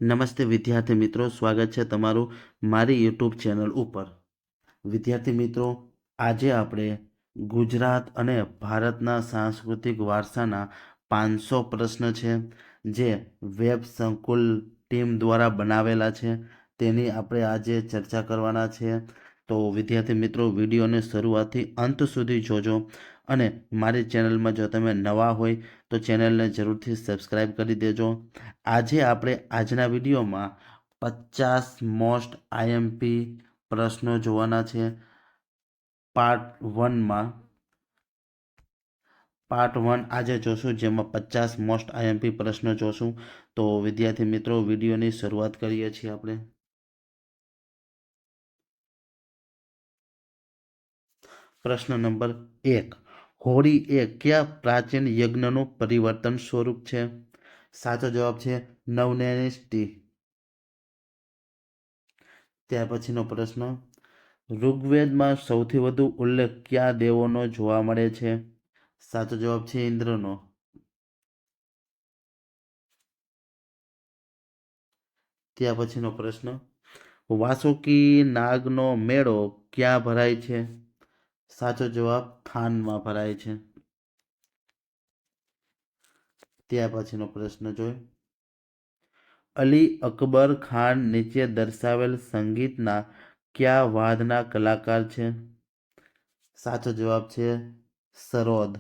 નમસ્તે વિદ્યાર્થી મિત્રો, સ્વાગત છે તમારું મારી યુટ્યુબ ચેનલ ઉપર. વિદ્યાર્થી મિત્રો, આજે આપણે ગુજરાત અને ભારતના સાંસ્કૃતિક વારસાના 500 પ્રશ્ન છે જે વેબ સંકુલ ટીમ દ્વારા બનાવેલા છે તેની આપણે આજે ચર્ચા કરવાના છે. તો વિદ્યાર્થી મિત્રો, વિડીયોને શરૂઆતથી અંત સુધી જોજો અને મારી ચેનલમાં જો તમે નવા હોય તો ચેનલને જરૂરથી સબસ્ક્રાઈબ કરી દેજો. આજે આપણે આજના વિડીયોમાં 50 મોસ્ટ આઈએમપી પ્રશ્નો જોવાના છે. પાર્ટ 1 આજે જોશું, જેમાં 50 મોસ્ટ આઈએમપી પ્રશ્નો જોશું. તો વિદ્યાર્થી મિત્રો, વિડીયોની શરૂઆત કરીએ છીએ આપણે. પ્રશ્ન નંબર 1. હોળી એ કયા પ્રાચીન યજ્ઞનું પરિવર્તન સ્વરૂપ છે? સાચો જવાબ છે નવનેષ્ટિ. ત્યાર પછીનો પ્રશ્ન, ઋગ્વેદમાં સૌથી વધુ ઉલ્લેખ કયા દેવોનો જોવા મળે છે? સાચો જવાબ છે ઇન્દ્રનો. ત્યાર પછીનો પ્રશ્ન, વાસુકી નાગનો મેળો ક્યાં ભરાય છે? સાચો જવાબ થાનમાં ભરાય છે. ત્યાર પછીનો પ્રશ્ન જોઈ, અલી અકબર ખાન નીચે દર્શાવેલ સંગીતના કયા વાદ્યના કલાકાર છે? સાચો જવાબ છે સરોદ.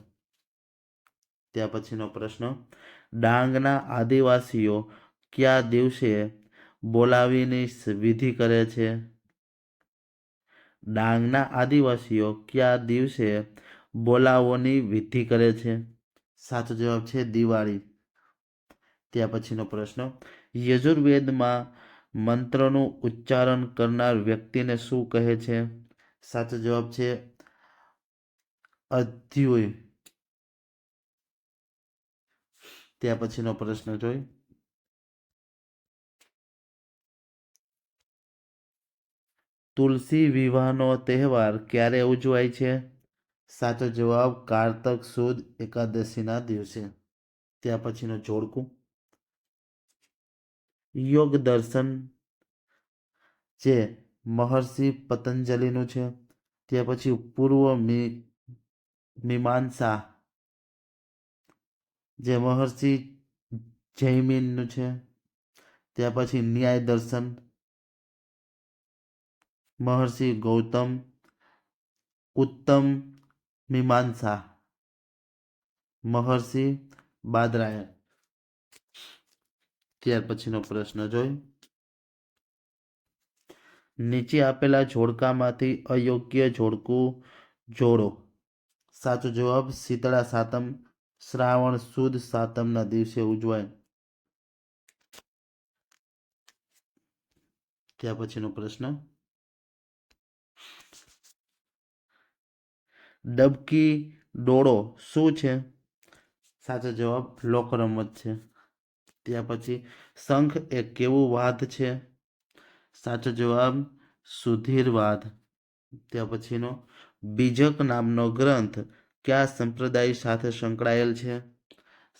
ત્યાર પછીનો પ્રશ્ન, ડાંગના આદિવાસીઓ કયા દિવસે બોલાવીની વિધિ કરે છે? ડાંગના આદિવાસીઓ કયા દિવસે બોલાવોની વિધિ કરે છે? સાચો જવાબ છે દિવાળી. ત્યાર પછીનો પ્રશ્ન, યજુર્વેદમાં મંત્રનું ઉચ્ચારણ કરનાર વ્યક્તિને શું કહે છે? સાચો જવાબ છે અધ્યુય. ત્યાર પછીનો પ્રશ્ન જોઈ, તુલસી વિવાહનો તહેવાર ક્યારે ઉજવાય છે? સાચો જવાબ કારતક સુદ એકાદશીના દિવસે. ત્યાર પછીનો જોડકું, યોગ દર્શન જે મહર્ષિ પતંજલિનું છે. ત્યાર પછી પૂર્વ મીમાંસા જે મહર્ષિ જૈમિનનું છે. ત્યાર પછી ન્યાય દર્શન મહર્ષિ ગૌતમ. ઉત્તમ મીમાંસા મહર્ષિ બાદરાયણ. ત્યાર પછીનો પ્રશ્ન જોઈ, નીચે આપેલા જોડકામાંથી અયોગ્ય જોડકું જોડો. સાચો જવાબ શીતળા સાતમ શ્રાવણ સુદ સાતમના દિવસે ઉજવાય. ત્યાર પછીનો પ્રશ્ન, ડબકી ડોળો શું છે? સાચો જવાબ લોકરમત છે. ત્યાર પછી શંખ એ કેવું વાદ છે? સાચો જવાબ સુધીરવાદ. ત્યાર પછીનો, બીજક નામનો ગ્રંથ કયા સંપ્રદાય સાથે સંકળાયેલ છે?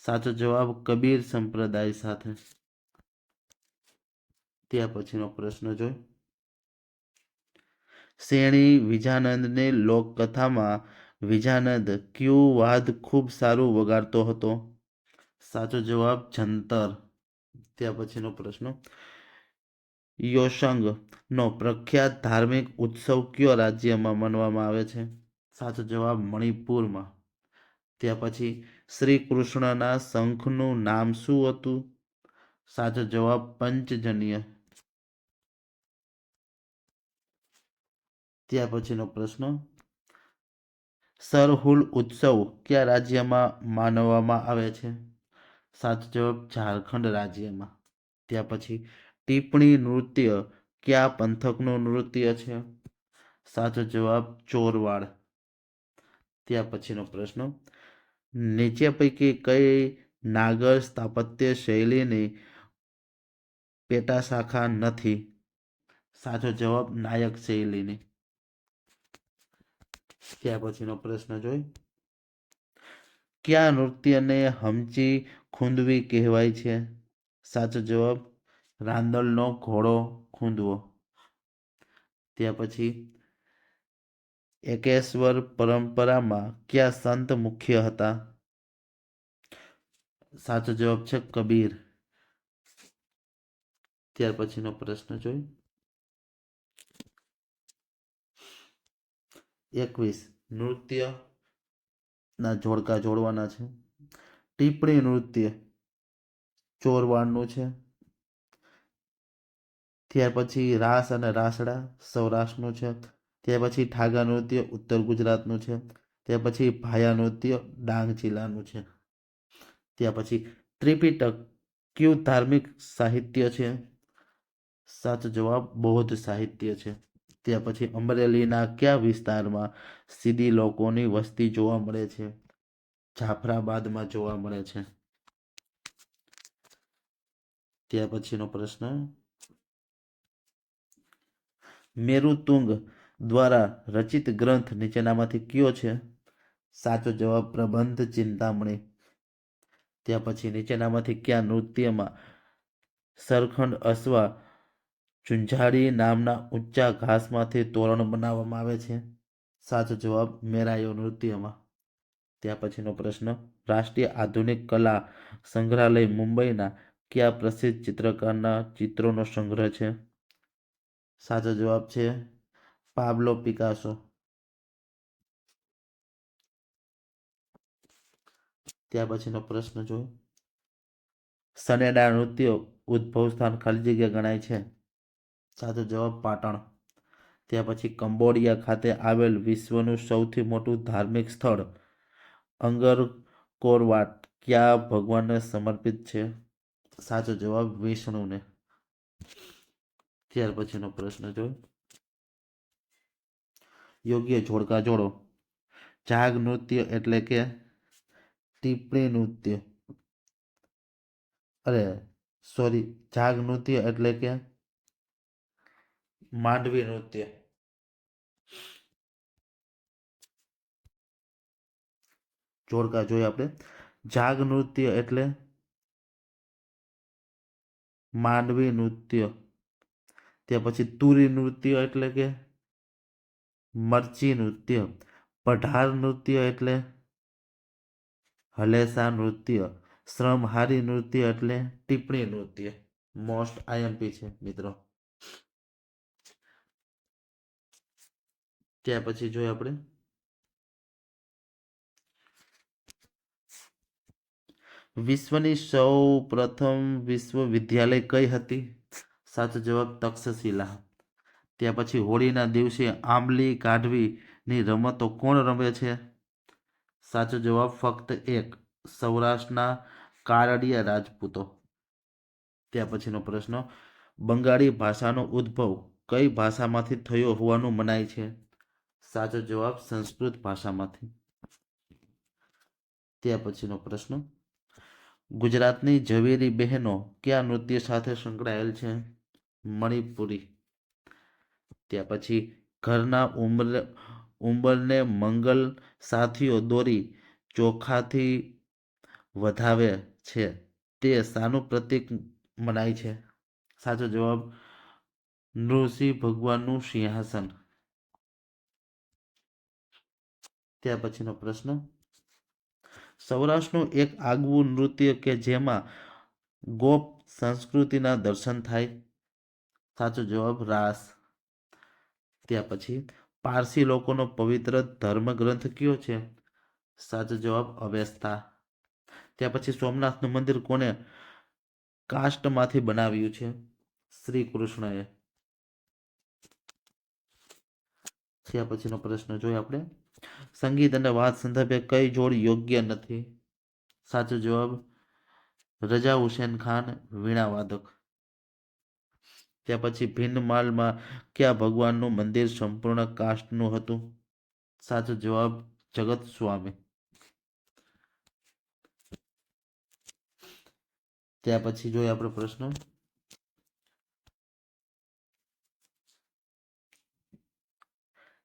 સાચો જવાબ કબીર સંપ્રદાય સાથે. ત્યાર પછીનો પ્રશ્ન જોઈ, શ્રેણી વિજાનંદની લોકકથામાં વિજાનંદ કયું વાદ ખૂબ સારું વગાડતો હતો? સાચો જવાબ જંતર. ત્યાર પછીનો પ્રશ્ન, યોશંગ નો પ્રખ્યાત ધાર્મિક ઉત્સવ કયો રાજ્યમાં મનાવવામાં આવે છે? સાચો જવાબ મણિપુરમાં. ત્યાર પછી શ્રી કૃષ્ણના શંખનું નામ શું હતું? સાચો જવાબ પંચજન્ય. ત્યાર પછીનો પ્રશ્ન, સરહુલ ઉત્સવ કયા રાજ્યમાં માનવામાં આવે છે? સાચો જવાબ ઝારખંડ રાજ્યમાં. ત્યાર પછી ટિપ્પણી નૃત્ય કયા પંથકનું નૃત્ય છે? સાચો જવાબ ચોરવાડ. ત્યાર પછીનો પ્રશ્ન, નીચે પૈકી કઈ નાગર સ્થાપત્ય શૈલીની પેટા શાખા નથી? સાચો જવાબ નાયક શૈલીની. ત્યાર પછીનો પ્રશ્ન જોઈ, કયા નૃત્યને હમચી ખૂંદવી કહેવાય છે? સાચો જવાબ રાંદલનો ઘોડો ખૂંદવો. ત્યાર પછી એકેશ્વર પરંપરામાં કયા સંત મુખ્ય હતા? સાચો જવાબ છે કબીર. ત્યાર પછીનો પ્રશ્ન જોઈ 21 નૃત્ય ના જોડકા જોડવાના છે. ટીપ્પણી નૃત્ય ચોરવાડનું છે. ત્યાર પછી રાસ અને રાસડા સૌરાષ્ટ્રનું છે. ત્યાર પછી ઠાગા નૃત્ય ઉત્તર ગુજરાતનું છે. ત્યાર પછી ભાયા નૃત્ય ડાંગ જિલ્લાનું છે. ત્યાર પછી ત્રિપિટક કયું ધાર્મિક સાહિત્ય છે? સાચો જવાબ બૌદ્ધ સાહિત્ય છે. ત્યાર પછી અમરેલીના કયા વિસ્તારમાં સીધી લોકોની વસ્તી જોવા મળે છે? જાફરાબાદમાં જોવા મળે છે. ત્યાર પછીનો પ્રશ્ન મેરુતુંગ દ્વારા રચિત ગ્રંથ નીચેનામાંથી કયો છે? સાચો જવાબ પ્રબંધ ચિંતામણી. ત્યાર પછી નીચેનામાંથી કયા નૃત્યમાં સરખંડ અશ્વા ઝુંઝાડી નામના ઊંચા ઘાસમાંથી તોરણ બનાવવામાં આવે છે? સાચો જવાબ મેરાયો નૃત્યમાં. ત્યાર પછીનો પ્રશ્ન રાષ્ટ્રીય આધુનિક કલા સંગ્રહાલય મુંબઈના કયા પ્રસિદ્ધ ચિત્રકારના ચિત્રોનો સંગ્રહ છે? સાચો જવાબ છે પાબ્લો પિકાસો. ત્યાર પછીનો પ્રશ્ન જોઈએ સનેડા નૃત્ય ઉદ્ભવ સ્થાન ખાલી જગ્યા ગણાય છે? સાચો જવાબ પાટણ. ત્યાર પછી કંબોડિયા ખાતે આવેલ વિશ્વનું સૌથી મોટું ધાર્મિક સ્થળ અંગરકોરવાટ કયા ભગવાનને સમર્પિત છે? સાચો જવાબ વિષ્ણુને. ત્યાર પછીનો પ્રશ્ન જો યોગ્ય જોડકા જોડો. જાગ નૃત્ય એટલે કે ટીપ્પણી નૃત્ય જાગ નૃત્ય એટલે કે માંડવી નૃત્ય. જોડકા જોઈએ આપણે. જાગ નૃત્ય એટલે માંડવી નૃત્ય. ત્યાર પછી તુરી નૃત્ય એટલે કે મરચી નૃત્ય. પઢાર નૃત્ય એટલે હલેસા નૃત્ય. શ્રમહારી નૃત્ય એટલે ટીપ્પણી નૃત્ય. મોસ્ટ આઈએમપી છે મિત્રો. ત્યાર પછી જોઈએ આપણે વિશ્વની સૌ પ્રથમ વિશ્વવિદ્યાલય કઈ હતી? સાચો જવાબ તક્ષશિલા. ત્યાર પછી હોળીના દિવસે આંબલી કાઢવીની રમતો કોણ રમે છે? સાચો જવાબ ફક્ત એક સૌરાષ્ટ્રના કારડિયા રાજપૂતો. ત્યાર પછીનો પ્રશ્ન બંગાળી ભાષાનો ઉદ્ભવ કઈ ભાષામાંથી થયો હોવાનું મનાય છે? સાચો જવાબ સંસ્કૃત ભાષામાંથી. ત્યાર પછીનો પ્રશ્ન ગુજરાતની ઝવેરી બહેનો કયા નૃત્ય સાથે સંકળાયેલ છે? મણિપુરી. ત્યાર પછી ઘરના ઉંબરને મંગલ સાથીઓ દોરી ચોખાથી વધાવે છે તે શાનું પ્રતીક મનાય છે? સાચો જવાબ નૃસિંહ ભગવાનનું સિંહાસન. ત્યાર પછીનો પ્રશ્ન સૌરાષ્ટ્રનું એક આગવું નૃત્ય કે જેમાં ગોપ સંસ્કૃતિના દર્શન થાય? સાચો જવાબ રાસ. ત્યાર પછી પારસી લોકોનો પવિત્ર ધર્મગ્રંથ કયો છે? સાચો જવાબ અવેસ્તા. ત્યાર પછી સોમનાથનું મંદિર કોને કાષ્ટમાંથી બનાવ્યું છે? શ્રી કૃષ્ણએ. ત્યાર પછીનો પ્રશ્ન જોઈએ આપણે સંગીત અને વાત સંદર્ભે કઈ જોડ યોગ્ય નથી? સાચો જવાબ રજા હુસેન ખાન વીણાવાદક. ત્યાર પછી ભીનમાલમાં કયા ભગવાનનું મંદિર સંપૂર્ણ કાષ્ટનું હતું? સાચો જવાબ જગત સ્વામી. ત્યાર પછી જોઈએ આપણે પ્રશ્ન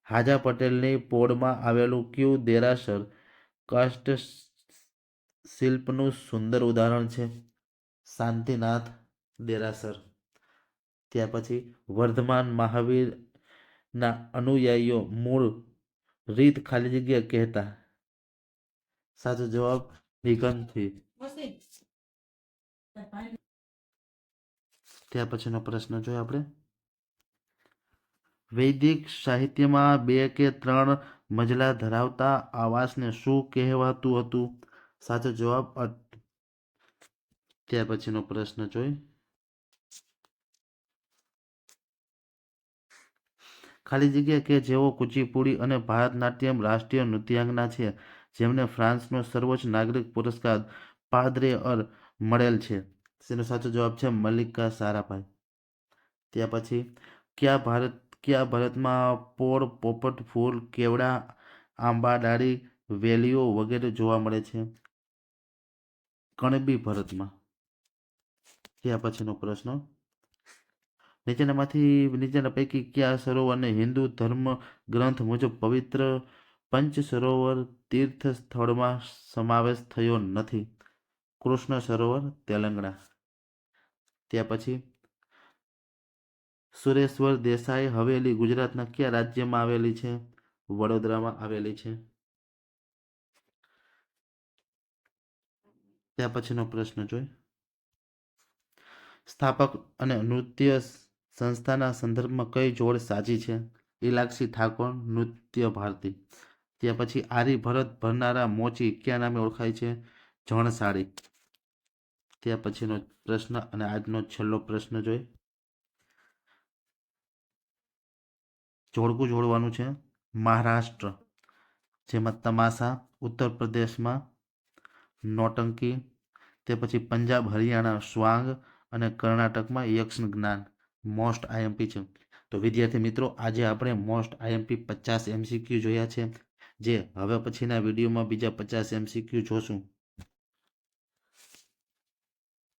હાજા પટેલની પોળમાં આવેલું કયું દેરાસર કાષ્ટ શિલ્પનું સુંદર ઉદાહરણ છે? શાંતિનાથ દેરાસર. ત્યાર પછી વર્ધમાન મહાવીરના અનુયાયીઓ મૂળ રીત ખાલી જગ્યા કહેતા. સાચો જવાબ નિગમથી. ત્યાર પછીનો પ્રશ્ન જોઈએ આપણે. વૈદિક સાહિત્યમાં 2 કે 3 મજલા ધરાવતા આવાસને શું કહેવાતું હતું? સાચો જવાબ ત્યાર પછીનો પ્રશ્ન જોઈએ. ખાલી જગ્યા કે જેઓ કુચીપુડી અને ભારતનાટ્યમ રાષ્ટ્રીય નૃત્યાંગના છે, જેમને ફ્રાન્સનો સર્વોચ્ચ નાગરિક પુરસ્કાર પાદ્રે ઓર મળેલ છે. તેનો સાચો જવાબ છે મલ્લિકા સારાભાઈ. ત્યાર પછી કયા ભારતમાં પોળ, પોપટ ફૂલ, કેવડા, આંબા ડાળી, વેલીઓ વગેરે જોવા મળે છે? કણબી ભારતમાં. ત્યાર પછીનો પ્રશ્ન. નીચેના પૈકી કયા સરોવરને હિન્દુ ધર્મ ગ્રંથ મુજબ પવિત્ર પંચ સરોવર તીર્થ સ્થળમાં સમાવેશ થયો નથી? કૃષ્ણ સરોવર, તેલંગણા. ત્યાર પછી સુરેશ્વર દેસાઈ હવેલી ગુજરાતના કયા રાજ્યમાં આવેલી છે? વડોદરામાં આવેલી છે. ત્યાર પછીનો પ્રશ્ન જોઈ. સ્થાપક અને નૃત્ય સંસ્થાના સંદર્ભમાં કઈ જોડ સાચી છે? ઇલાક્ષી ઠાકોર, નૃત્ય ભારતી. ત્યાર પછી આરી ભરત ભરનારા મોચી કયા નામે ઓળખાય છે? જણસાળી. ત્યાર પછીનો પ્રશ્ન અને આજનો છેલ્લો પ્રશ્ન જોઈ. જોડકું જોડવાનું છે. મહારાષ્ટ્ર, જેમાં તમાશા, ઉત્તર પ્રદેશમાં નોટંકી, તે પછી પંજાબ હરિયાણા સ્વાંગ અને કર્ણાટકમાં યક્ષગાન મોસ્ટ આઈએમપી છે. તો વિદ્યાર્થી મિત્રો, આજે આપણે મોસ્ટ આઈએમપી 50 MCQ જોયા છે, જે હવે પછીના વિડીયોમાં બીજા 50 MCQ જોશું.